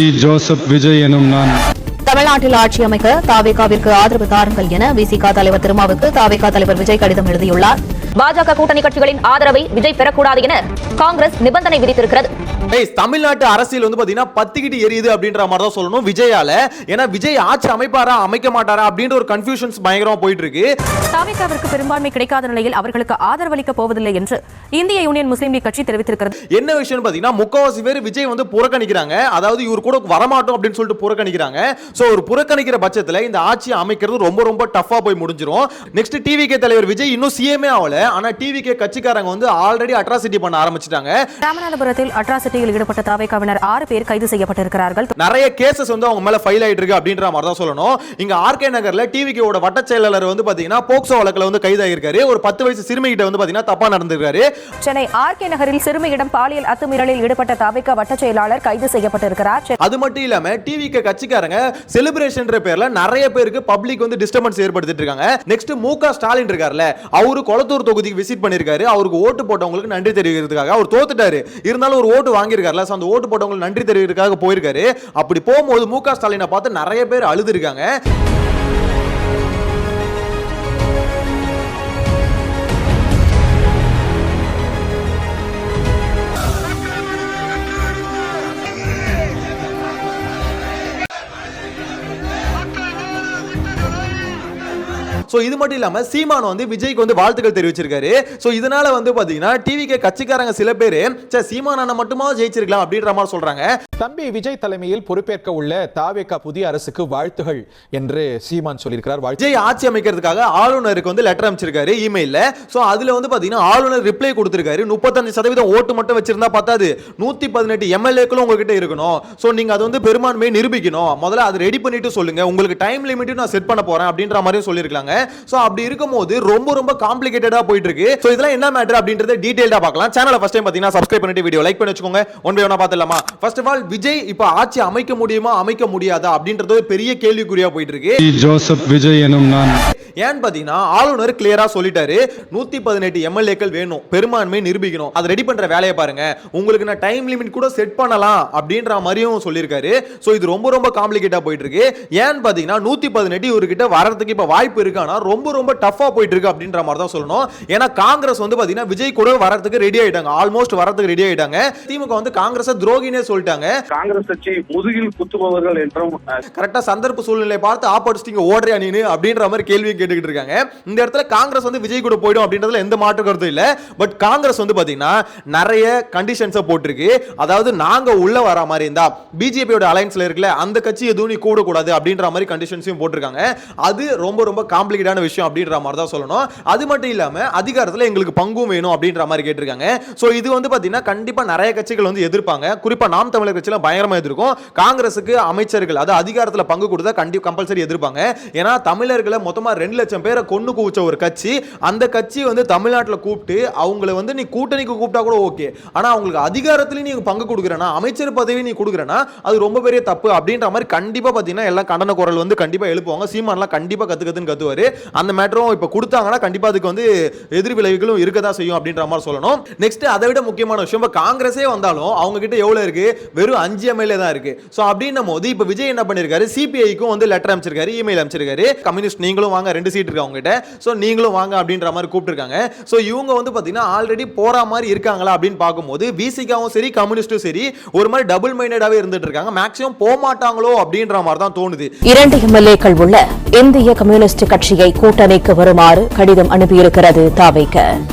Joseph Vijay எனும் நான். தமிழ்நாட்டில் ஆட்சி அமைக்க தாவேகாவிற்கு ஆதரவு தாருங்கள் என விசிக தலைவர் திருமாவுக்கு தாவேகா தலைவர் விஜய் கடிதம் எழுதியுள்ளார். பாஜக கூட்டணி கட்சிகளின் ஆதரவை விஜய் பெறக்கூடாது என காங்கிரஸ் நிபந்தனை விதித்திருக்கிறது. தமிழ்நாட்டு அரசியல் வந்து பாத்தீங்கன்னா பத்திக்கிட்டு எரியுது அப்படின்ற மாதிரி தான் சொல்லணும் விஜயால. ஏன்னா விஜய் ஆட்சி அமைப்பாரா அமைக்க மாட்டாரா அப்படின்ற ஒரு கன்ஃபியூஷன்ஸ் பயங்கரமா போயிட்டு இருக்கு. தாவேகாவிற்கு பெரும்பான்மை கிடைக்காத நிலையில் அவர்களுக்கு ஆதரவளிக்க போவதில்லை என்று இந்திய யூனியன் முஸ்லீம் லீக் கட்சி தெரிவித்திருக்கிறது. என்ன விஷயம் பாத்தீங்கன்னா முக்காவாசி பேர் விஜய் வந்து புறக்கணிக்கிறாங்க. அதாவது இவர் கூட வரமாட்டோம் அப்படின்னு சொல்லிட்டு புறக்கணிக்கிறாங்க. சோ ஒரு புறக்கணிக்கிற பட்சத்துல இந்த ஆட்சி அமைக்கிறது ரொம்ப ரொம்ப டஃபா போய் முடிஞ்சிரும். நெக்ஸ்ட் டிவிகே தலைவர் விஜய் இன்னும் சிஎம்ஏ ஆகல. ஆனா டிவிகே கட்சிக்காரங்க வந்து ஆல்ரெடி அட்ராசிட்டி பண்ண ஆரம்பிச்சிட்டாங்க. ராமநாதபுரத்தில் அட்ராசிட்டியில் ஈடுபட்ட தாவேகாவினர் 6 பேர் கைது செய்யப்பட்டிருக்கிறார்கள். நிறைய கேசஸ் வந்து அவங்க மேல ஃபைல் ஆயிட்டு இருக்கு அப்படின்ற மாதிரி தான் சொல்லணும். இங்க ஆர்கே நகர்ல டிவிகேவோட வட்ட செயலாளர் வந்து பாத்தீங்கன்னா போக்சோ வழக்குல வந்து கைதாகிருக்காரு. ஒரு 10 வயசு சிறுமி கிட்ட வந்து பாத்தீங்கன்னா தப்பா நடந்திருக்காரு. சென்னை ஆர்கே நகரில் சிறுமியிடம் பாலியல் அத்துமீறலில் ஈடுபட்ட தாவேகா வட்ட செயலாளர் கைது செய்யப்பட்டிருக்கிறார். அது மட்டும் இல்லாம டிவிகே கட்சிக்காரங்க செலிப்ரேஷன் பேர்ல நிறைய பேருக்கு பப்ளிக் வந்து டிஸ்டர்பன்ஸ் ஏற்படுத்திட்டு இருக்காங்க. நெக்ஸ்ட் முக ஸ்டாலின் இருக்கார்ல, அவரு கொளத்தூர் தொகுதிக்கு விசிட் பண்ணிருக்காரு. அவருக்கு ஓட்டு போட்டவங்களுக்கு நன்றி தெரிவிக்கிறதுக்காக. அவர் தோத்துட்டாரு, இருந்தாலும் ஒரு ஓட்டு வாங்கியிருக்காருல, அந்த ஓட்டு போட்டவங்களுக்கு நன்றி தெரிவிக்கிறதுக்காக போயிருக்காரு. அப்படி போகும்போது முக ஸ்டாலினை பார்த்து நிறைய பேர் அழுது இருக்காங்க. சோ இது மட்டும் இல்லாம சீமான் வந்து விஜய்க்கு வந்து வாழ்த்துக்கள் தெரிவிச்சிருக்காரு. சோ இதனால வந்து பாத்தீங்கன்னா டிவிகே கட்சிக்காரங்க சில பேர் சீமான் அண்ணா மட்டுமா ஜெயிச்சிருக்கலாம் அப்படின்ற மாதிரி சொல்றாங்க. தம்பி விஜய் தலைமையில் பொறுப்பேற்க உள்ள தாவேகா புதிய அரசுக்கு வாழ்த்துகள் என்று சீமான் சொல்லியிருக்கிறார். விஜய் ஆட்சி அமைக்கிறதுக்காக ஆளுநருக்கு வந்து லெட்டர் அமைச்சிருக்காரு இமெயில்ல. சோ அதுல வந்து பாத்தீங்கன்னா ஆளுநர் ரிப்ளை கொடுத்திருக்காரு. 35% ஓட்டு மட்டும் வச்சிருந்தா பத்தாது, 118 எம்எல்ஏக்களும் உங்ககிட்ட இருக்கணும். சோ நீங்க அது வந்து பெரும்பான்மையை நிரூபிக்கணும். முதல்ல அது ரெடி பண்ணிட்டு சொல்லுங்க, உங்களுக்கு டைம் லிமிட் நான் செட் பண்ண போறேன் அப்படின்ற மாதிரி சொல்லிருக்காங்க. சோ அப்படி இருக்கும்போது ரொம்ப ரொம்ப காம்ப்ளிகேட்டடா போயிட்டு இருக்கு. சோ இதெல்லாம் என்ன மேட்டர் அப்படின்றத டீடைலா பார்க்கலாம். சேனலை ஃபர்ஸ்ட் டைம் பாத்தீங்கன்னா சப்ஸ்கிரைப் பண்ணிட்டு வீடியோ லைக் பண்ணி வச்சுக்கோங்க. ஒன் பை ஒன்னா பார்த்தலாமா? ஃபர்ஸ்ட் ஆஃப் ஆல் விஜய் இப்ப ஆட்சி அமைக்க முடியுமா அமைக்க முடியாதா அப்படின்றது பெரிய கேள்விக்குறியா போயிட்டு இருக்கு. ஜோசப் விஜய் எனும் நான். ஏன் பாத்தீங்கன்னா ஆளுநர் கிளியரா சொல்லிட்டாரு, 118 எம்எல்ஏக்கள் வேணும், பெரும்பான்மை நிரூபிக்கணும், அது ரெடி பண்ற வேலையை பாருங்க, உங்களுக்கு நான் டைம் லிமிட் கூட செட் பண்ணலாம் அப்படின்ற மாதிரியும் சொல்லியிருக்காரு. சோ இது ரொம்ப ரொம்ப காம்ப்ளிகேட்டா போயிட்டு இருக்கு. ஏன் பாத்தீங்கன்னா 118 இவர்கிட்ட வரதுக்கு இப்ப வாய்ப்பு இருக்கானா ரொம்ப ரொம்ப டஃபா போயிட்டு இருக்கு அப்படின்ற மாதிரி தான் சொல்லணும். ஏன்னா காங்கிரஸ் வந்து பாத்தீங்கன்னா விஜய் கூட வரதுக்கு ரெடி ஆயிட்டாங்க, ஆல்மோஸ்ட் வரதுக்கு ரெடி ஆயிட்டாங்க. திமுக வந்து காங்கிரஸ் துரோகினே சொல்லிட்டாங்க. காங்கிரஸ் கட்சி முதுகில் குத்துபவர்கள் என்றும் கரெக்டா சந்தர்ப்ப சூழ்நிலை பார்த்து ஆப்போசிட்டிங்க ஓடுறியா நீனு அப்படின்ற மாதிரி கேள்வி கேட்டுக்கிட்டு இருக்காங்க. இந்த இடத்துல காங்கிரஸ் வந்து விஜய் கூட போய்டும் அப்படின்றதுல எந்த மாற்று கருத்து இல்ல. பட் காங்கிரஸ் வந்து பாத்தீங்கன்னா நிறைய கண்டிஷன்ஸ் போட்டுருக்கு. அதாவது நாங்க உள்ள வர மாதிரி இருந்தா பிஜேபியோட அலையன்ஸ்ல இருக்குல்ல அந்த கட்சி எதுவும் நீ கூட கூடாது அப்படின்ற மாதிரி கண்டிஷன்ஸையும் போட்டிருக்காங்க. அது ரொம்ப ரொம்ப காம்ப்ளிகேட்டான விஷயம் அப்படின்ற மாதிரி தான் சொல்லணும். அது மட்டும் இல்லாம அதிகாரத்துல எங்களுக்கு பங்கும் வேணும் அப்படின்ற மாதிரி கேட்டிருக்காங்க. சோ இது வந்து பாத்தீங்கன்னா கண்டிப்பா நிறைய கட்சிகள் வந்து எதிர்ப்பாங்க. குறிப்பா நாம் தமிழர் கட்சியில பயங்கரமா எதிர்க்கும். காங்கிரஸுக்கு அமைச்சர்கள் அது அதிகாரத்துல பங்கு கொடுத்தா கண்டிப்பா கம்பல்சரி எதிர்ப்பாங்க. ஏன்னா தமிழர்களை மொத்தமா 2 லட்சம் பேரை கொண்டு குவிச்ச ஒரு கட்சி, அந்த கட்சி வந்து தமிழ்நாட்டில் கூப்பிட்டு அவங்களை வந்து நீ கூட்டணிக்கு கூப்பிட்டா கூட ஓகே, ஆனா அவங்களுக்கு அதிகாரத்திலேயே நீ பங்கு கொடுக்குறனா, அமைச்சர் பதவி நீ கொடுக்குறனா அது ரொம்ப பெரிய தப்பு அப்படின்ற மாதிரி கண்டிப்பா பாத்தீங்கன்னா எல்லாம் கண்டன குரல் வந்து கண்டிப்பா எழுப்புவாங்க. சீமான்லாம் கண்டிப்பா கத்துக்கத்துன்னு கத்துவாரு. அந்த மேட்டரும் இப்ப கொடுத்தாங்கன்னா கண்டிப்பா அதுக்கு வந்து எதிர் விளைவுகளும் இருக்கதான் செய்யும் அப்படின்ற மாதிரி சொல்லணும். நெக்ஸ்ட் அதை விட முக்கியமான விஷயம், இப்ப காங்கிரஸே வந்தாலும் அவங்க கிட்ட எவ்வளவு இருக்கு, வெறும் 5 எம்எல்ஏ தான் இருக்கு. சோ அப்படின்னும் போது இப்ப விஜய் என்ன பண்ணிருக்காரு, சிபிஐக்கும் வந்து லெட்டர் அமைச்சிருக்காரு, இமெயில் அமைச்சிருக்காரு. கம்யூனிஸ்ட் நீங்களும் வாங்க, 2 சீட் இருக்கு அவங்க கிட்ட, சோ நீங்களும் வாங்க அப்படின்ற மாதிரி கூப்பிட்டுருக்காங்க. சோ இவங்க வந்து பாத்தீங்கன்னா ஆல்ரெடி போற மாதிரி இருக்காங்களா அப்படின்னு பார்க்கும்போது விசிகாவும் சரி கம்யூனிஸ்டும் சரி ஒரு மாதிரி டபுள் மைண்டடாவே இருந்துட்டு இருக்காங்க. மேக்ஸிமம் போக மாட்டாங்களோ அப்படின்ற மாதிரி தான் தோணுது. 2 எம்எல்ஏக்கள் உள்ள இந்திய கம்யூனிஸ்ட் கட்சியை கூட்டணிக்கு வருமாறு கடிதம் அனுப்பியிருக்கிறது தாவேகா.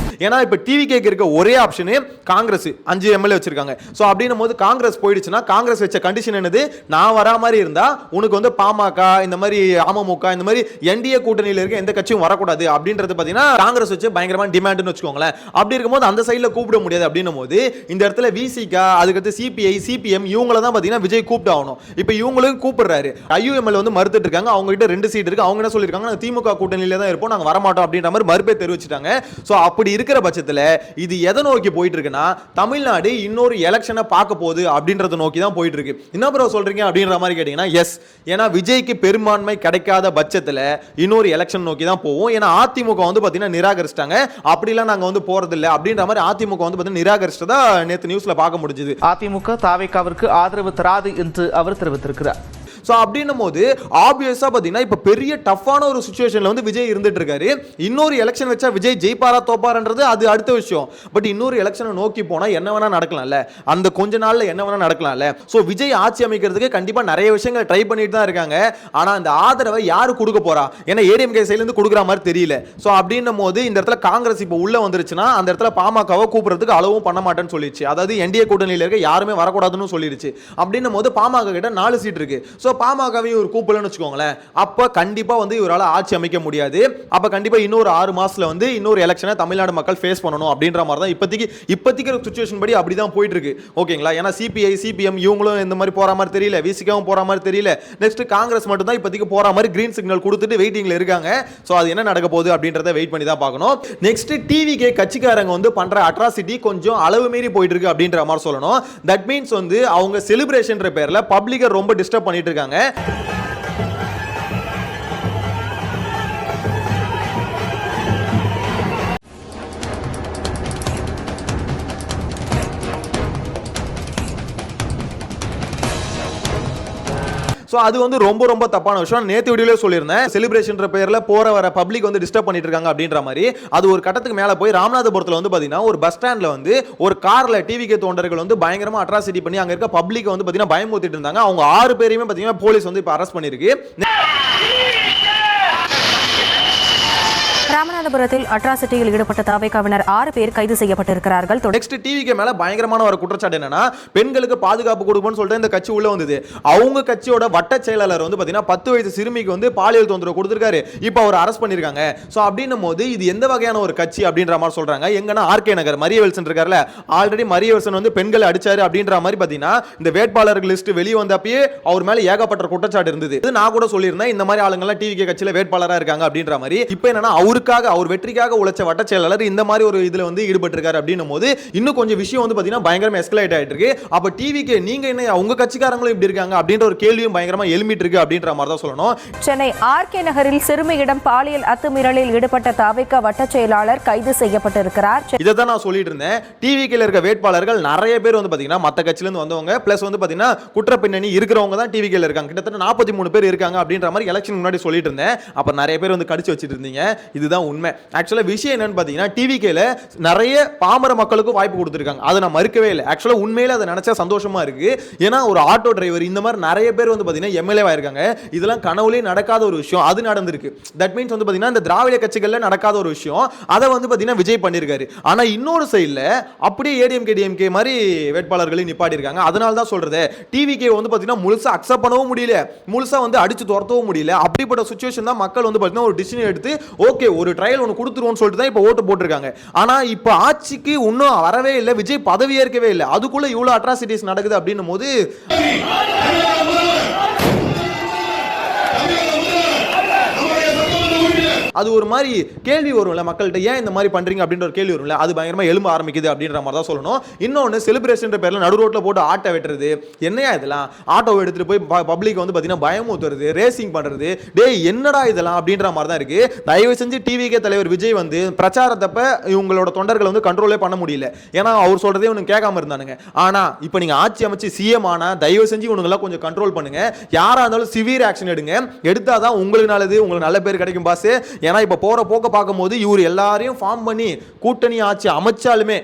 ஏன்னா இப்ப டிவிகேக்கு இருக்க ஒரே ஆப்ஷன் காங்கிரஸ் 5 எம்எல்ஏ வச்சிருக்காங்க. சோ அப்படின்னும் போது காங்கிரஸ் போயிடுச்சுன்னா காங்கிரஸ் வச்ச கண்டிஷன் என்னது, நான் வரா மாதிரி இருந்தா உனக்கு வந்து பாமக இந்த மாதிரி அமமுக இந்த மாதிரி என்டிஏ கூட்டணியில இருக்க எந்த கட்சியும் வரக்கூடாது அப்படின்றது பாத்தீங்கன்னா காங்கிரஸ் வச்சு பயங்கரமான டிமாண்ட்னு வச்சுக்கோங்களேன். அப்படி இருக்கும்போது அந்த சைட்ல கூப்பிட முடியாது அப்படின்னும் போது இந்த இடத்துல விசிகா அதுக்கடுத்து சிபிஐ சிபிஎம் இவங்கள தான் பாத்தீங்கன்னா விஜய் கூப்பிட்டு ஆகணும். இப்ப இவங்களுக்கு கூப்பிடுறாரு, ஐயுஎம்எல் வந்து மறுத்துட்டு இருக்காங்க. அவங்க கிட்ட 2 சீட் இருக்கு. அவங்க என்ன சொல்லிருக்காங்க, நாங்க திமுக கூட்டணியில தான் இருப்போம், நாங்க வரமாட்டோம் அப்படின்ற மாதிரி மறுப்பே தெரிவிச்சிட்டாங்க. சோ அப்படி இருக்க இருக்கிற பட்சத்துல இது எதை நோக்கி போயிட்டு இருக்குன்னா தமிழ்நாடு இன்னொரு எலெக்ஷனை பார்க்க போகுது அப்படின்றத நோக்கி தான் போயிட்டு இருக்கு. என்ன ப்ரோ சொல்றீங்க அப்படின்ற மாதிரி கேட்டீங்கன்னா எஸ், ஏன்னா விஜய்க்கு பெரும்பான்மை கிடைக்காத பட்சத்துல இன்னொரு எலெக்ஷன் நோக்கி தான் போவோம். ஏன்னா அதிமுக வந்து பாத்தீங்கன்னா நிராகரிச்சிட்டாங்க, அப்படிலாம் நாங்க வந்து போறது இல்லை அப்படின்ற மாதிரி அதிமுக வந்து பாத்தீங்கன்னா நிராகரிச்சதா நேத்து நியூஸ்ல பார்க்க முடிஞ்சது. அதிமுக தாவேகாவிற்கு ஆதரவு தராது என்று அவர் தெரிவித்திருக்கிறார். ஸோ அப்படின்னும் போது ஆப்வியஸாக பார்த்தீங்கன்னா இப்போ பெரிய டஃப்பான ஒரு சுச்சுவேஷனில் வந்து விஜய் இருந்துட்டு இருக்காரு. இன்னொரு எலெக்ஷன் வச்சா விஜய் ஜெயிப்பாரா தோப்பாரன்றது அது அடுத்த விஷயம். பட் இன்னொரு எலெக்ஷனை நோக்கி போனால் என்ன வேணா நடக்கலாம்ல, அந்த கொஞ்ச நாளில் என்ன வேணா நடக்கலாம்ல. ஸோ விஜய் ஆட்சி அமைக்கிறதுக்கு கண்டிப்பாக நிறைய விஷயங்கள் ட்ரை பண்ணிட்டு தான் இருக்காங்க. ஆனால் அந்த ஆதரவை யாரு கொடுக்க போறா? ஏன்னா ஏடிஎம்கே சைட்லேருந்து கொடுக்குற மாதிரி தெரியல. ஸோ அப்படின்னும் போது இந்த இடத்துல காங்கிரஸ் இப்போ உள்ள வந்துருச்சுன்னா அந்த இடத்துல பாமகவை கூப்பிடுறதுக்கு அளவும் பண்ண மாட்டேன்னு சொல்லிடுச்சு. அதாவது என்டிஏ கூட்டணியில் இருக்க யாருமே வரக்கூடாதுன்னு சொல்லிடுச்சு. அப்படின்னும் போது பாமக கிட்ட 4 சீட் இருக்கு. ஸோ பாமகவையும் ஒரு கூப்பிடலன்னு வச்சுக்கோங்களேன், அப்ப கண்டிப்பா வந்து இவரால் ஆட்சி அமைக்க முடியாது. அப்ப கண்டிப்பா இன்னொரு 6 மாசத்துல வந்து இன்னொரு எலெக்ஷனை தமிழ்நாடு மக்கள் ஃபேஸ் பண்ணணும் அப்படின்ற மாதிரி தான் இப்போதைக்கு சுச்சுவேஷன் படி அப்படிதான் போயிட்டு இருக்கு. ஓகேங்களா? ஏன்னா சிபிஐ சிபிஎம் இவங்களும் இந்த மாதிரி போற மாதிரி தெரியல, விசிகாவும் போற மாதிரி தெரியல. நெக்ஸ்ட் காங்கிரஸ் மட்டும் தான் இப்போதைக்கு போற மாதிரி கிரீன் சிக்னல் கொடுத்துட்டு வெயிட்டிங்ல இருக்காங்க. ஸோ அது என்ன நடக்க போகுது அப்படின்றத வெயிட் பண்ணி தான் பார்க்கணும். நெக்ஸ்ட் டிவிகே கட்சிக்காரங்க வந்து பண்ற அட்ராசிட்டி கொஞ்சம் அளவு மீறி போயிட்டு இருக்கு அப்படின்ற மாதிரி சொல்லணும். தட் மீன்ஸ் வந்து அவங்க செலிப்ரேஷன் பேர்ல பப்ளிக்கை ரொம்ப டிஸ்டர்ப் பண்ணிட்டு இருக்காங்க. ஸோ அது வந்து ரொம்ப ரொம்ப தப்பான விஷயம். நேற்று வீடியோல சொல்லியிருந்தேன், செலிப்ரேஷன் பேர்ல போற வர பப்ளிக் வந்து டிஸ்டர்ப் பண்ணிட்டு இருக்காங்க அப்படின்ற மாதிரி. அது ஒரு கட்டத்துக்கு மேல போய் ராமநாதபுரத்தில் வந்து பாத்தீங்கன்னா ஒரு பஸ் ஸ்டாண்ட்ல வந்து ஒரு கார்ல டிவிகே தொண்டர்கள் வந்து பயங்கரமா அட்ராசிட்டி பண்ணி அங்க இருக்க பப்ளிக் வந்து பாத்தீங்கன்னா பயமுறுத்திட்டு இருந்தாங்க. அவங்க 6 பேரையுமே பாத்தீங்கன்னா போலீஸ் வந்து இப்ப அரெஸ்ட் பண்ணிருக்கு. ராமநாதபுரத்தில் அட்ராசிட்டியில் ஈடுபட்ட தாவேகாவினர் 6 பேர் கைது செய்யப்பட்டிருக்கிறார்கள். நெக்ஸ்ட் டிவிகே மேல பயங்கரமான ஒரு குற்றச்சாட்டு என்னன்னா, பெண்களுக்கு பாதுகாப்பு கொடுப்போம்னு சொல்லிட்டு இந்த கட்சி உள்ள வந்தது. அவங்க கட்சியோட வட்ட செயலாளர் வந்து பாத்தீங்கன்னா 10 வயசு சிறுமிக்கு வந்து பாலியல் தொந்தரவு கொடுத்திருக்காரு. இப்போ அவர் அரெஸ்ட் பண்ணிருக்காங்க. சோ அப்படின்னும் போது இது எந்த வகையான ஒரு கட்சி அப்படின்ற மாதிரி சொல்றாங்க. எங்கன்னா ஆர்கே நகர் மரியவெல்சன் இருக்கார்ல, ஆல்ரெடி மரியவெல்சன் வந்து பெண்களை அடிச்சாரு அப்படின்ற மாதிரி பாத்தீங்கன்னா இந்த வேட்பாளர்கள் லிஸ்ட் வெளியே வந்தப்பயே அவர் மேல ஏகப்பட்ட குற்றச்சாட்டு இருந்தது. நான் கூட சொல்லியிருந்தேன் இந்த மாதிரி ஆளுங்க எல்லாம் டிவிகே கட்சியில வேட்பாளரா இருக்காங்க அப்படின்ற மாதிரி. இப்போ என்னன்னா அவர் வெற்றிக்காக உழைச்ச வட்ட செயலாளர் இந்த மாதிரி ஒரு இதுல வந்து ஈடுபட்டிருக்காரு அப்படின்னும் போது இன்னும் கொஞ்சம் விஷயம் வந்து பாத்தீங்கன்னா பயங்கரமா எஸ்கலேட் ஆயிட்டு இருக்கு. அப்ப டிவிக்கு நீங்க என்ன உங்க கட்சிக்காரங்களும் இப்படி இருக்காங்க அப்படின்ற ஒரு கேள்வியும் பயங்கரமா எழும்பிட்டு இருக்கு அப்படின்ற மாதிரி தான் சொல்லணும். சென்னை ஆர்கே நகரில் சிறுமியிடம் பாலியல் அத்துமீறலில் ஈடுபட்ட தாவேகா வட்ட செயலாளர் கைது செய்யப்பட்டிருக்கிறார். இதை தான் நான் சொல்லிட்டு இருந்தேன். டிவிக்கு இருக்க வேட்பாளர்கள் நிறைய பேர் வந்து பாத்தீங்கன்னா மத்த கட்சியில இருந்து வந்தவங்க பிளஸ் வந்து பாத்தீங்கன்னா குற்ற பின்னணி இருக்கிறவங்க தான் டிவிக்கு இருக்காங்க. கிட்டத்தட்ட 43 பேர் இருக்காங்க அப்படின்ற மாதிரி எலெக்ஷன் முன்னாடி சொல்லிட்டு இருந்தேன். அப்ப நிறைய பேர் வந்து கடிச்சு வச்சிட்டு இருந்தீங்க. இதுதான் உண்மை. ஆக்சுவலா விஷயம் என்னன்னு பாத்தீங்கன்னா டிவிகேல நிறைய பாமர மக்களுக்கு வாய்ப்பு கொடுத்திருக்காங்க. அதை நான் மறுக்கவே இல்லை. ஆக்சுவலா உண்மையில அதை நினைச்சா சந்தோஷமா இருக்கு. ஏன்னா ஒரு ஆட்டோ டிரைவர் இந்த மாதிரி நிறைய பேர் வந்து பாத்தீங்கன்னா எம்எல்ஏ ஆயிருக்காங்க. இதெல்லாம் கனவுலயே நடக்காத ஒரு விஷயம். அது நடந்திருக்கு. தட் மீன்ஸ் வந்து பாத்தீங்கன்னா இந்த திராவிட கட்சிகள்ல நடக்காத ஒரு விஷயம். அதை வந்து பாத்தீங்கன்னா விஜய் பண்ணிருக்காரு. ஆனா இன்னொரு சைடுல அப்படியே ஏடிஎம்கே டிஎம்கே மாதிரி வேட்பாளர்களை நிப்பாட்டி இருக்காங்க. அதனால தான் சொல்றது டிவிகே வந்து பாத்தீங்கன்னா முழுசா அக்செப்ட் பண்ணவும் முடியல, முழுசா வந்து அடிச்சு துரத்தவும் முடியல. அப்படிப்பட்ட சிச்சுவேஷன் தான் மக்கள் வந்து பாத்தீங்கன்னா ஒரு டிசிஷன் எடுத்து ஓகே ஒரு ட்ரையல் ஒன்று கொடுத்துருவோம்னு சொல்லிட்டு தான் இப்போ ஓட்டு போட்டிருக்காங்க. ஆனா இப்போ ஆட்சிக்கு இன்னும் வரவே இல்லை, விஜய் பதவி ஏற்கவே இல்லை. அதுக்குள்ள இவ்வளவு அட்ராசிட்டிஸ் நடக்குது அப்படின்னும் போது அது ஒரு மாதிரி கேள்வி வரும்ல மக்கள்கிட்ட, ஏன் இந்த மாதிரி பண்றீங்க அப்படின்ற ஒரு கேள்வி வரும்ல, அது பயங்கரமா எழும்ப ஆரம்பிக்குது அப்படின்ற மாதிரி தான் சொல்லணும். இன்னொன்று செலிப்ரேஷன் பேர்ல நடு ரோட்ல போட்டு ஆட்டோ வெட்டுறது, என்னையா இதெல்லாம், ஆட்டோ எடுத்துட்டு போய் பப்ளிக் வந்து பாத்தீங்கன்னா பயமுறுத்துறது, ரேசிங் பண்றது, டேய் என்னடா இதெல்லாம் அப்படின்ற மாதிரி தான் இருக்கு. தயவு செஞ்சு டிவிகே தலைவர் விஜய் வந்து பிரச்சாரத்தப்ப இவங்களோட தொண்டர்களை வந்து கண்ட்ரோலே பண்ண முடியல. ஏன்னா அவர் சொல்றதே இவனுக்கு கேட்காம இருந்தானுங்க. ஆனா இப்போ நீங்க ஆட்சி அமைச்சு சிஎம் ஆனா தயவு செஞ்சு இவனுங்கெல்லாம் கொஞ்சம் கண்ட்ரோல் பண்ணுங்க. யாரா இருந்தாலும் சிவியர் ஆக்ஷன் எடுங்க. எடுத்தாதான் உங்களுக்கு நல்லது, உங்களுக்கு நல்ல பேர் கிடைக்கும் பாஸ். ஏன்னா இப்ப போற போக்க பார்க்கும்போது இவர் எல்லாரையும் ஃபார்ம் பண்ணி கூட்டணி ஆட்சி அமைச்சாலுமே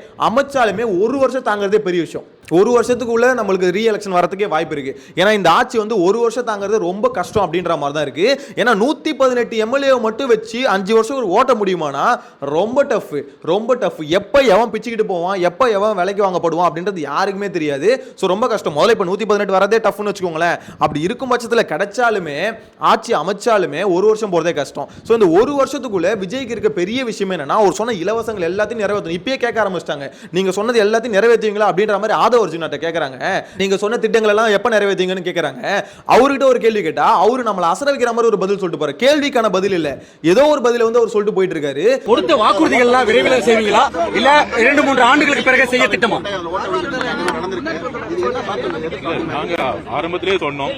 ஒரு வருஷம் தாங்கிறதே பெரிய விஷயம். ஒரு வருஷத்துக்குள்ள நம்மளுக்கு ரீ எலெக்ஷன் வரதுக்கே வாய்ப்பு இருக்கு. ஏன்னா இந்த ஆட்சி வந்து ஒரு வருஷம் தாங்கிறது ரொம்ப கஷ்டம் அப்படின்ற மாதிரி தான் இருக்கு. ஏன்னா 118 எம்எல்ஏ மட்டும் வச்சு 5 வருஷம் ஓட்ட முடியுமானா ரொம்ப டஃப். எப்ப எவன் பிச்சுக்கிட்டு போவான், எப்ப எவன் விலைக்கு வாங்கப்படுவான் அப்படின்றது யாருக்குமே தெரியாது. ஸோ ரொம்ப கஷ்டம். முதல்ல இப்போ 118 வரதே டஃப்னு வச்சுக்கோங்களேன். அப்படி இருக்கும் பட்சத்தில் கிடைச்சாலுமே ஆட்சி அமைச்சாலுமே ஒரு வருஷம் போறதே கஷ்டம். ஸோ இந்த ஒரு வருஷத்துக்குள்ள விஜய்க்கு இருக்க பெரிய விஷயம் என்னன்னா, அவர் சொன்ன இலவசங்கள் எல்லாத்தையும் நிறைவேற்றணும். இப்பயே கேட்க ஆரம்பிச்சிட்டாங்க, நீங்க சொன்னது எல்லாத்தையும் நிறைவேற்றுவீங்களா அப்படின்ற மாதிரி ஆதவ அர்ஜுனாட்ட கேக்குறாங்க, நீங்க சொன்ன திட்டங்கள் எல்லாம் எப்ப நிறைவேற்றீங்கன்னு கேக்குறாங்க. அவர்கிட்ட ஒரு கேள்வி கேட்டா அவரு நம்மள அசர வைக்கிற மாதிரி ஒரு பதில் சொல்லிட்டு போறாரு. கேள்விக்கான பதில் இல்ல, ஏதோ ஒரு பதில வந்து அவர் சொல்லிட்டு போயிட்டு இருக்காரு. கொடுத்த வாக்குறுதிகள் எல்லாம் விரைவில் செய்வீங்களா இல்ல 2-3 ஆண்டுகளுக்கு பிறகு செய்ய திட்டமா? நாங்க ஆரம்பத்திலேயே சொன்னோம்,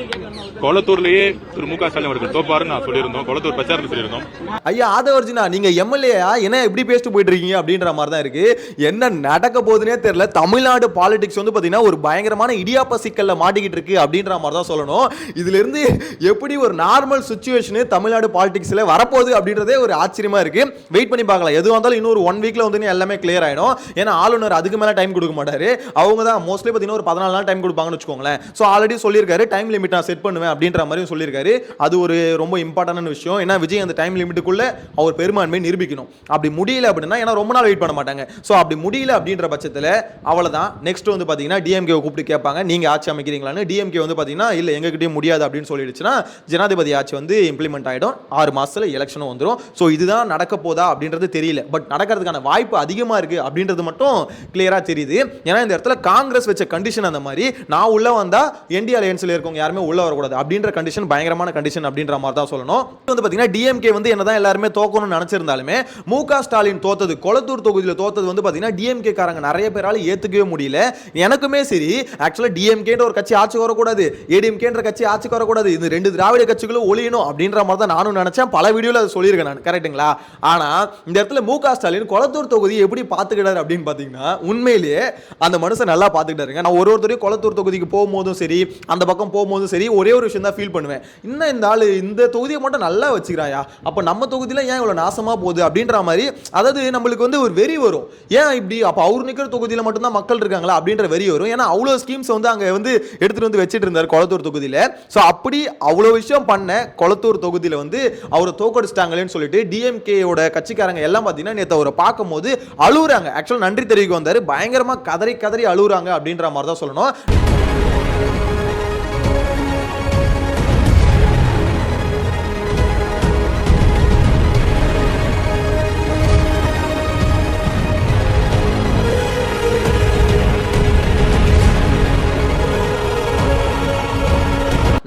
கொளத்தூர்லயே திரு மு க ஸ்டாலின் அவர்கள் தோப்பாருன்னு நான் சொல்லியிருந்தோம். கொளத்தூர் பிரச்சாரத்தில் சொல்லியிருந்தோம். ஐயா ஆதவ அர்ஜுனா, நீங்க எம்எல்ஏயா என்ன எப்படி பேசிட்டு போயிட்டு இருக்கீங்க அப்படின்ற மாதிரி தான் இருக்கு. என்ன நடக்க போகுதுன்னே தெரியல. தமிழ்நாடு பாலிடிக்ஸ் வந்து பாத்தீங்கன்னா ஒரு பயங்கரமான இடியாப்ப சிக்கல்ல மாட்டிக்கிட்டு இருக்கு அப்படின்ற மாதிரி தான் சொல்லணும். இதுல இருந்து எப்படி ஒரு நார்மல் சிச்சுவேஷன் தமிழ்நாடு பாலிடிக்ஸ்ல வரப்போகுது அப்படின்றதே ஒரு ஆச்சரியமா இருக்கு. வெயிட் பண்ணி பார்க்கலாம். எதுவாக இருந்தாலும் இன்னொரு 1 வீக்ல வந்து எல்லாமே கிளியர் ஆயிடும். ஏன்னா ஆளுநர் அதுக்கு மேல டைம் கொடுக்க மாட்டாரு. அவங்க தான் மோஸ்ட்லி பாத்தீங்கன்னா ஒரு 14 நாள் டைம் கொடுப்பாங்கன்னு வச்சுக்கோங்களேன். சோ ஆல்ரெடி சொல்லியிருக்காரு டைம் லிமிட் நான் செட் பண்ணுவேன் அப்படின்ற மாதிரி சொல்லியிருக்காரு. அது ஒரு ரொம்ப இம்பார்ட்டன்டான விஷயம். ஏன்னா விஜய் அந்த டைம் லிமிட்டுக்குள்ள அவர் பெரும்பான்மை நிரூபிக்கணும். அப்படி முடியல அப்படின்னா ஏன்னா ரொம்ப நாள் வெயிட் பண்ண மாட்டாங்க. சோ அப்படி முடியல அப்படின்ற பட்சத்தில் அவ்வளவுதான். நெக்ஸ்ட் வந்து பாத்தீங்கன்னா டிஎம்கே கூப்பிட்டு கேட்பாங்க, நீங்க ஆட்சி அமைக்கிறீங்களான்னு. டிஎம்கே வந்து பாத்தீங்கன்னா இல்ல எங்ககிட்டயும் முடியாது அப்படின்னு சொல்லிடுச்சுன்னா ஜனாதிபதி ஆட்சி வந்து இம்ப்ளிமெண்ட் ஆயிடும். 6 மாசத்துல எலெக்ஷனும் வந்துடும். சோ இதுதான் நடக்க போதா அப்படின்றது தெரியல. பட் நடக்கிறதுக்கான வாய்ப்பு அதிகமா இருக்கு அப்படின்றது மட்டும் கிளியரா தெரியுது. ஏன்னா இந்த இடத்துல காங்கிரஸ் வச்ச கண்டிஷன் அந்த மாதிரி, நான் உள்ள வந்தா என்டி அலையன்ஸ்ல இருக்கவங்க யாருமே உள்ள வரக்கூடாது அப்படின்ற கண்டிஷன் பயங்கரமான கண்டிஷன் அப்படின்ற மாதிரி தான் சொல்லணும். வந்து பாத்தீங்கன்னா டிஎம்கே வந்து என்னதான் எல்லாருமே தோக்கணும்னு நினைச்சிருந்தாலுமே மு க ஸ்டாலின் தோத்தது, கொளத்தூர் தொகுதியில் தோத்தது வந்து பாத்தீங்கன்னா டிஎம்கே காரங்க நிறைய பேரால ஏத்துக்கவே முடியல. எனக்குமே சரி, ஆக்சுவலா டிஎம்கேன்ற ஒரு கட்சி ஆட்சிக்கு வரக்கூடாது, ஏடிஎம்கேன்ற கட்சி ஆட்சிக்கு வரக்கூடாது, இந்த 2 திராவிட கட்சிகளும் ஒழியணும் அப்படின்ற மாதிரி தான் நானும் நினைச்சேன். பல வீடியோல அதை சொல்லியிருக்கேன் நான், கரெக்ட்டுங்களா? ஆனா இந்த இடத்துல மு க ஸ்டாலின் கொளத்தூர் தொகுதி எப்படி பாத்துக்கிட்டாரு அப்படின்னு பாத்தீங்கன்னா உண்மையிலேயே அந்த மனுஷன் நல்லா பாத்துக்கிட்டாருங்க. நான் ஒருத்தரையும் கொளத்தூர் தொகுதிக்கு போகும்போதும் சரி, அந்த பக்கம் போகும்போதும் சரி, ஒரே ஒரு விஷயம் தான் ஃபீல் பண்ணுவேன். இன்னும் இந்த ஆளு இந்த தொகுதியை மட்டும் நல்லா வச்சுக்கிறாயா, அப்ப நம்ம தொகுதியில ஏன் இவ்வளவு நாசமா போகுது அப்படின்ற மாதிரி, அதாவது நம்மளுக்கு வந்து ஒரு வெறி வரும். ஏன் இப்படி, அப்ப அவர் நிக்கிற தொகுதியில மட்டும் தான் மக்கள் இருக்காங்களா அப்படின்ற வெறி வரும். ஏன்னா அவ்வளவு ஸ்கீம்ஸ் வந்து அங்க வந்து எடுத்துட்டு வந்து வச்சிட்டு இருந்தாரு கொளத்தூர் தொகுதியில. சோ அப்படி அவ்வளவு விஷயம் பண்ண கொளத்தூர் தொகுதியில வந்து அவரை தோக்கடிச்சிட்டாங்களேன்னு சொல்லிட்டு டிஎம்கேயோட கட்சிக்காரங்க எல்லாம் பாத்தீங்கன்னா நேத்து அவரை பார்க்கும்போது அழுகுறாங்க. ஆக்சுவலா நன்றி தெரிவிக்க வந்தாரு, பயங்கரமா கதறி கதறி அழுகுறாங்க அப்படின்ற மாதிரி தான் சொல்லணும்.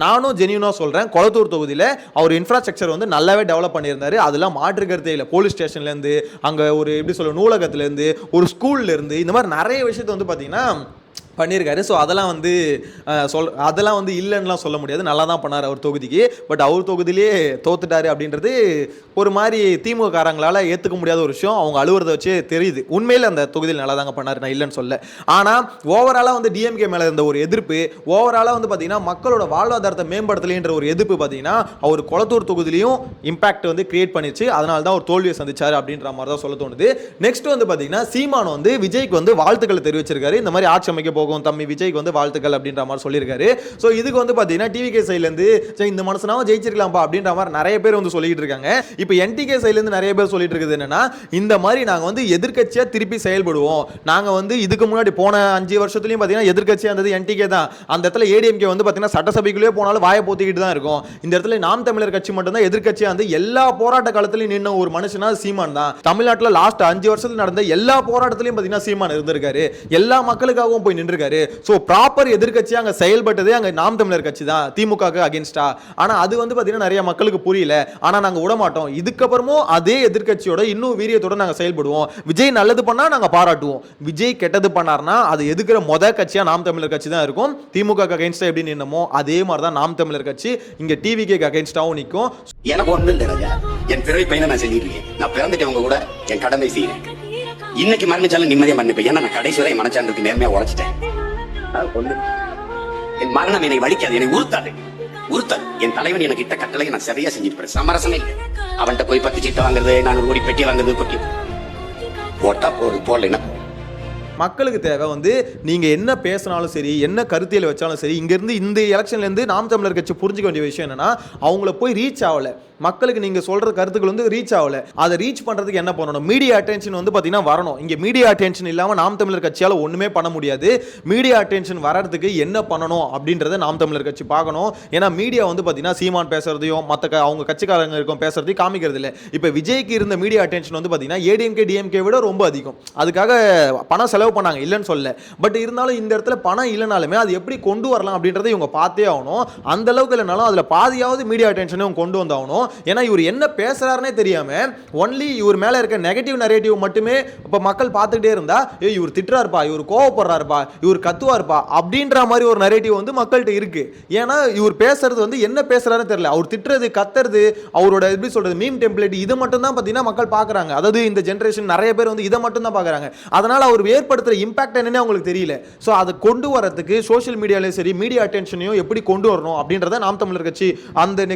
நானும் ஜெனியூனா சொல்றேன், கொளத்தூர் தொகுதியில் அவர் இன்ஃப்ராஸ்ட்ரக்சர் வந்து நல்லாவே டெவலப் பண்ணியிருந்தாரு. அதெல்லாம் மாற்று கருத்தே இல்லை. போலீஸ் ஸ்டேஷன்ல இருந்து, அங்க ஒரு எப்படி சொல்ல, நூலகத்துல இருந்து, ஒரு ஸ்கூல்ல இருந்து, இந்த மாதிரி நிறைய விஷயத்தை வந்து பாத்தீங்கன்னா பண்ணியிருக்காரு. ஸோ அதெல்லாம் வந்து அதெல்லாம் வந்து இல்லைன்னுலாம் சொல்ல முடியாது. நல்லா தான் பண்ணார் அவர் தொகுதிக்கு. பட் அவர் தொகுதியிலேயே தோத்துட்டாரு அப்படின்றது ஒரு மாதிரி திமுக காரங்களால் ஏற்றுக்க முடியாத ஒரு விஷயம். அவங்க அழுவுறதை வச்சு தெரியுது. உண்மையில் அந்த தொகுதியில் நல்லா தாங்க பண்ணார், நான் இல்லைன்னு சொல்ல. ஆனால் ஓவராலாக வந்து டிஎம்கே மேலே இருந்த ஒரு எதிர்ப்பு, ஓவராலாக வந்து பார்த்தீங்கன்னா மக்களோட வாழ்வாதாரத்தை மேம்படுத்தலைன்ற ஒரு எதிர்ப்பு பார்த்தீங்கன்னா அவர் கொளத்தூர் தொகுதியிலையும் இம்பாக்ட் வந்து கிரியேட் பண்ணிச்சு. அதனால தான் ஒரு தோல்வியை சந்திச்சார் அப்படின்ற மாதிரி தான் சொல்ல தோணுது. நெக்ஸ்ட் வந்து பார்த்தீங்கன்னா சீமான் வந்து விஜய்க்கு வந்து வாழ்த்துக்களை தெரிவிச்சிருக்காரு. இந்த மாதிரி ஆட்சி அமைக்க போகும் தம்பி விஜய்க்கு வந்து வாழ்த்துக்கள் அப்படின்ற மாதிரி சொல்லியிருக்காரு. ஸோ இதுக்கு வந்து பார்த்தீங்கன்னா டிவிகே சைட்லேருந்து இந்த மனுஷனாவும் ஜெயிச்சிருக்கலாம்ப்பா அப்படின்ற மாதிரி நிறைய பேர் வந்து சொல்லிட்டு இருக்காங்க. இப்போ என்டிகே சைட்லேருந்து நிறைய பேர் சொல்லிட்டு இருக்குது என்னன்னா, இந்த மாதிரி நாங்கள் வந்து எதிர்க்கட்சியாக திருப்பி செயல்படுவோம். நாங்கள் வந்து இதுக்கு முன்னாடி போன 5 வருஷத்துலையும் பார்த்தீங்கன்னா எதிர்க்கட்சியாக இருந்தது என்டிகே தான். அந்த இடத்துல ஏடிஎம்கே வந்து பார்த்தீங்கன்னா சட்டசபைக்குள்ளே போனாலும் வாயை போத்திக்கிட்டு தான் இருக்கும். இந்த இடத்துல நாம் தமிழர் கட்சி மட்டும்தான் எதிர்க்கட்சியாக வந்து எல்லா போராட்ட காலத்திலையும் நின்ன ஒரு மனுஷனா சீமான் தான். தமிழ்நாட்டில் லாஸ்ட் 5 வருஷத்துல நடந்த எல்லா போராட்டத்திலையும் பார்த்தீங்கன்னா சீமான் இருந்திருக்காரு. எல்லா மக்களுக்காகவும் போய் நின்று. சோ ப்ராப்பர் எதிர்க்கட்சியா அங்க செயல்பட்டதே அங்க நாம் தமிழர் கட்சி தான், திமுகக்கு அகைன்ஸ்டா. ஆனா அது வந்து பாத்தீங்கன்னா நிறைய மக்களுக்கு புரியல. ஆனா நாங்க விட மாட்டோம். இதுக்கப்புறமும் அதே எதிர்க்கட்சியோட இன்னும் வீரியத்தோட நாங்க செயல்படுவோம். விஜய் நல்லது பண்ணா நாங்க பாராட்டுவோம், விஜய் கெட்டது பண்ணார்னா அது எதுக்குற மொத கட்சியா நாம் தமிழர் கட்சி தான் இருக்கும். திமுக அகைன்ஸ்டா எப்படி நின்னமோ அதே மாதிரி தான் நாம் தமிழர் கட்சி இங்க டிவிகே அகைன்ஸ்டாவும் நிற்கும். எனக்கு ஒண்ணு இல்லை ராஜா, என் பிறவி பையனை நான் செஞ்சுட்டு இருக்கேன். நான் பிறந்துட்டு உங்க கூட என் கடமை செய்யறேன். இன்னைக்கு மரணிச்சாலும் நிம்மதியா மரணிப்பேன். ஏன்னா நான் கடைசி வரை மனச்சான்றதுக்கு நேர்மையா உழைச்சிட்டேன். என் மரணம் என்னை வலிக்காது, என்னை உறுத்தாது. என் தலைவன் எனக்கு இட்ட கட்டளை நான் சரியா செஞ்சிருப்பேன். சமரசமே இல்லை. அவன்கிட்ட போய் 10 சீட்டை வாங்குறது, நான் ஒரு பெட்டி வாங்குறது, கொட்டி போட்டா போறது, போடலைன்னா. மக்களுக்கு தேவை வந்து நீங்க என்ன பேசினாலும் சரி, என்ன கருத்தியல் வச்சாலும் சரி, இங்க இருந்து இந்த எலெக்ஷன்ல இருந்து நாம் தமிழர் கட்சி புரிஞ்சுக்க வேண்டிய விஷயம் என்னன்னா, அவங்கள போய் ரீச் ஆகல. மக்களுக்கு நீங்க சொல்ற கருத்துக்கள் வந்து ரீச் ஆகல. அதை ரீச் பண்றதுக்கு என்ன பண்ணணும்? மீடியா அட்டென்ஷன் வந்து பாத்தீங்கன்னா வரணும். இங்க மீடியா அட்டென்ஷன் இல்லாம நாம் தமிழர் கட்சியால ஒண்ணுமே பண்ண முடியாது. மீடியா அட்டென்ஷன் வர்றதுக்கு என்ன பண்ணணும் அப்படின்றத நாம் தமிழர் கட்சி பார்க்கணும். ஏன்னா மீடியா வந்து பாத்தீங்கன்னா சீமான் பேசுறதையும் மத்த அவங்க கட்சிக்காரங்க இருக்கும் பேசுறதையும் காமிக்கிறது இல்லை. இப்ப விஜய்க்கு இருந்த மீடியா அட்டென்ஷன் வந்து பாத்தீங்கன்னா ஏடிஎம்கே டிஎம்கே விட ரொம்ப அதிகம். அதுக்காக பணம் செலவு செலவு பண்ணாங்க, இல்லைன்னு சொல்ல. பட் இருந்தாலும் இந்த இடத்துல பணம் இல்லைனாலுமே அது எப்படி கொண்டு வரலாம் அப்படின்றத இவங்க பார்த்தே ஆகணும். அந்த அளவுக்கு இல்லைனாலும் அதுல பாதியாவது மீடியா அட்டென்ஷனை கொண்டு வந்தாகணும். ஏன்னா இவர் என்ன பேசுறாருன்னே தெரியாம ஒன்லி இவர் மேல இருக்க நெகட்டிவ் நரேட்டிவ் மட்டுமே இப்ப மக்கள் பார்த்துக்கிட்டே இருந்தா, இவர் திட்டுறாருப்பா, இவர் கோவப்படுறாருப்பா, இவர் கத்துவாருப்பா அப்படின்ற மாதிரி ஒரு நரேட்டிவ் வந்து மக்கள்கிட்ட இருக்கு. ஏன்னா இவர் பேசுறது வந்து என்ன பேசுறாருன்னு தெரியல. அவர் திட்டுறது, கத்துறது, அவரோட எப்படி சொல்றது மீம் டெம்ப்ளேட், இது மட்டும் தான் பாத்தீங்கன்னா மக்கள் பாக்குறாங்க. அதாவது இந்த ஜெனரேஷன் நிறைய பேர் வந்து இதை மட்டும் தான் பாக்குறாங்க. அதனால அவர் ஏற்படுத்துற இம்பாக்ட் என்னன்னு அவங்களுக்கு தெரியல. சோ அதை கொண்டு வரதுக்கு சோஷியல் மீடியாலயும் சரி, மீடியா அட்டென்ஷனையும் எப்படி கொண்டு வரணும் அப்படின்றத நாம் தமிழர் கட்சி அந்த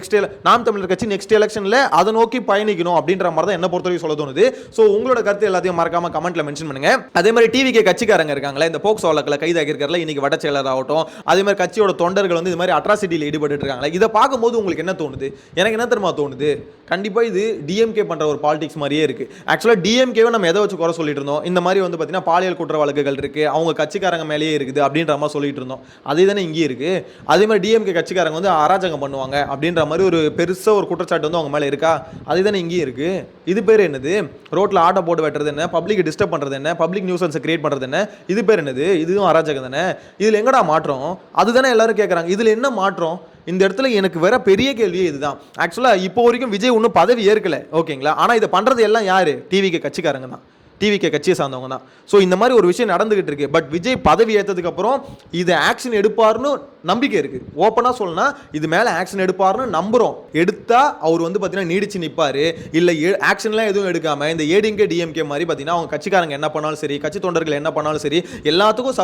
நாம் தமிழர் கட்சி நெக்ஸ்ட் எலெக்ஷன்ல அதை நோக்கி பயணிக்கணும் அப்படின்ற மாதிரி தான் என்ன பொறுத்தவரைக்கும் சொல்ல தோணுது. சோ உங்களோட கருத்து எல்லாத்தையும் மறக்காம கமெண்ட்ல மென்ஷன் பண்ணுங்க. அதே மாதிரி டிவிகே கட்சிக்காரங்க இருக்காங்களா, இந்த போக்சோ வழக்குல கைதாகி இருக்காருல இன்னைக்கு வட செயலர் ஆகட்டும், அதே மாதிரி கட்சியோட தொண்டர்கள் வந்து இது மாதிரி அட்ராசிட்டியில் ஈடுபட்டு இருக்காங்களா, இதை பார்க்கும்போது உங்களுக்கு என்ன தோணுது? எனக்கு என்ன தெரியுமா தோணுது, கண்டிப்பா இது டிஎம்கே பண்ற ஒரு பாலிடிக்ஸ் மாதிரியே இருக்கு. ஆக்சுவலா டிஎம்கேவை நம்ம எதை வச்சு குறை சொல்லிட்டு இருந்தோம், இந்த மாதிரி வந்து பாத்தீங்கன்னா பாலியல் குற்ற வழக்குகள் இருக்கு, அவங்க கட்சிக்காரங்க மேலேயே இருக்குது அப்படின்ற மாதிரி சொல்லிட்டு இருந்தோம். அதே தானே இங்கே இருக்கு. அதே மாதிரி டிஎம்கே கட்சிக்காரங்க வந்து அராஜகம் பண்ணுவாங்க அப்படின்ற மாதிரி ஒரு பெருசா ஒரு குற்றச்சாட்டு வந்து அவங்க மேல இருக்கா, அதே தானே இங்கேயும் இருக்கு. இது பேர் என்னது? ரோட்ல ஆட்டோ போட்டு வெட்டுறது என்ன, பப்ளிக் டிஸ்டர்ப் பண்றது என்ன, பப்ளிக் நியூசன்ஸ் கிரியேட் பண்றது என்ன, இது பேர் என்னது? இதுவும் அராஜகம் தானே. இதுல எங்கடா மாற்றம்? அதுதானே எல்லாரும் கேட்கறாங்க. இதுல என்ன மாற்றம்? இந்த இடத்துல எனக்கு வேற பெரிய கேள்வியே இதுதான். ஆக்சுவலா இப்போ வரைக்கும் விஜய் ஒன்றும் பதவி ஏற்கல, ஓகேங்களா. ஆனா இதை பண்றது எல்லாம் யாரு? டிவிகே கட்சிக்காரங்க தான், டிவிகே கட்சியை சார்ந்தவங்க தான். ஸோ இந்த மாதிரி ஒரு விஷயம் நடந்துகிட்டு இருக்கு. பட் விஜய் பதவி ஏற்றதுக்கு அப்புறம் இது ஆக்ஷன் எடுப்பார்னு நம்பிக்கை இருக்கு. ஓப்பனா சொல்லனா இது மேல ஆக்ஷன் எடுப்பார்னு நம்புறோம். எடுத்தா அவர் வந்து பார்த்தீங்கன்னா நீடிச்சு நிற்பாரு. இல்லை ஆக்ஷன்லாம் எதுவும் எடுக்காம இந்த ஏடிஎம்கே டிஎம்கே மாதிரி பார்த்தீங்கன்னா அவங்க கட்சிக்காரங்க என்ன பண்ணாலும் சரி, கட்சி தொண்டர்கள் என்ன பண்ணாலும் சரி, எல்லாத்துக்கும்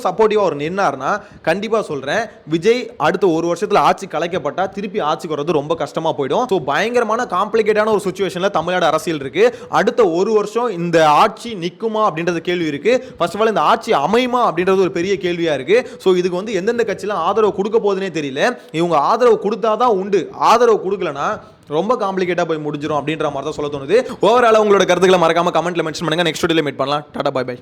சப்போர்ட்டிவா அவர் நின்னார்னா கண்டிப்பா சொல்றேன், விஜய் அடுத்த ஒரு வருஷத்துல ஆட்சி கலைக்கப்பட்டா திருப்பி ஆட்சிக்கு வர்றது ரொம்ப கஷ்டமா போயிடும். ஸோ பயங்கரமான காம்ப்ளிகேட்டான ஒரு சுச்சுவேஷன்ல தமிழ்நாடு அரசியல் இருக்கு. அடுத்த ஒரு வருஷம் இந்த ஆட்சி நிக்குமா அப்படின்றது கேள்வி இருக்கு. ஃபர்ஸ்ட் ஆஃப் ஆல் இந்த ஆட்சி அமையுமா அப்படின்றது ஒரு பெரிய கேள்வியா இருக்கு. ஸோ இதுக்கு வந்து எந்தெந்த கட்சிலாம் ஆதரவு கொடுக்க போகுதுன்னே தெரியல. இவங்க ஆதரவு கொடுத்தாதான் உண்டு, ஆதரவு கொடுக்கலனா ரொம்ப காம்ப்ளிகேட்டா போய் முடிஞ்சிடும் அப்படின்ற மாதிரி தான் சொல்ல தோணுது. ஓவரால் உங்களோட கருத்துக்களை மறக்காம கமெண்ட்ல மென்ஷன் பண்ணுங்க. நெக்ஸ்ட் வீடியோல மீட் பண்ணலாம். Tata, bye by.